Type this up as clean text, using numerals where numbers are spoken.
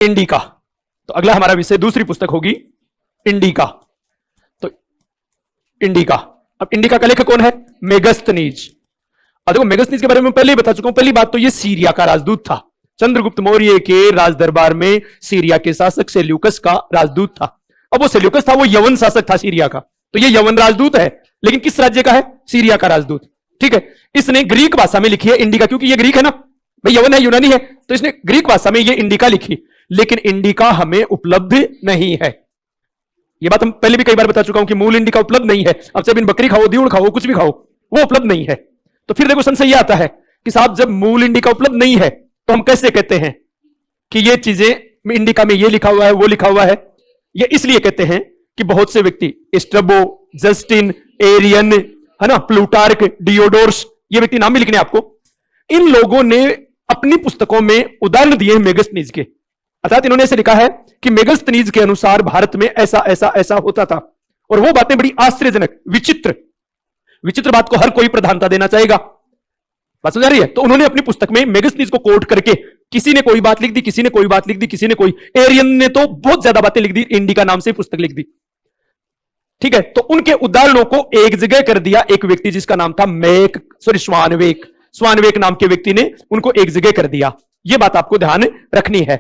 Indica. तो अगला हमारा विषय दूसरी पुस्तक होगी इंडिका। तो इंडिका, अब इंडिका का लेखक कौन है? मेगस्थनीज। और देखो मेगस्थनीज के बारे में पहले ही बता चुका हूं। पहली बात तो ये सीरिया का राजदूत था। चंद्रगुप्त मौर्य के राज दरबार में सीरिया के शासक सेल्यूकस का राजदूत था। अब वो सेल्यूकस था, वो यवन शासक था सीरिया का, तो ये यवन राजदूत है, लेकिन किस राज्य का है? सीरिया का राजदूत। ठीक है, इसने ग्रीक भाषा में लिखी है इंडिका, क्योंकि ये ग्रीक है ना भाई, यवन है, यूनानी है, तो इसने ग्रीक भाषा में ये इंडिका लिखी, लेकिन इंडिका हमें उपलब्ध नहीं है। ये बात हम पहले भी कई बार बता चुका हूं कि मूल इंडिका उपलब्ध नहीं है। अब से बिन बकरी खाओ, दीवड़ खाओ, कुछ भी खाओ, वो उपलब्ध नहीं है। तो फिर देखो संशय आता है कि साहब जब मूल इंडिका उपलब्ध नहीं है तो हम कैसे कहते हैं कि ये चीजें इंडिका में ये लिखा हुआ है, वो लिखा हुआ है? ये इसलिए कहते हैं कि बहुत से व्यक्ति, स्ट्रबो, जस्टिन, एरियन, है ना, प्लूटार्क, डियोडोर्स, ये व्यक्ति नाम भी लिखने आपको, इन लोगों ने अपनी पुस्तकों में उदाहरण दिए हैं मेगस्थनीज के। अर्थात इन्होंने ऐसे लिखा है कि मेगस्थनीज के अनुसार भारत में ऐसा ऐसा ऐसा होता था, और वो बातें बड़ी आश्चर्यजनक, विचित्र विचित्र बात को हर कोई प्रधानता देना चाहेगा। बात समझ आ रही है? तो उन्होंने अपनी पुस्तक में मेगस्थनीज को कोट करके, किसी ने कोई बात लिख दी, किसी ने कोई बात लिख दी, किसी ने कोई, एरियन ने तो बहुत ज्यादा बातें लिख दी, इंडिका नाम से पुस्तक लिख दी। ठीक है, तो उनके उदाहरणों को एक जगह कर दिया एक व्यक्ति जिसका नाम था स्वानवेक नाम के व्यक्ति ने उनको एक जगह कर दिया। यह बात आपको ध्यान रखनी है।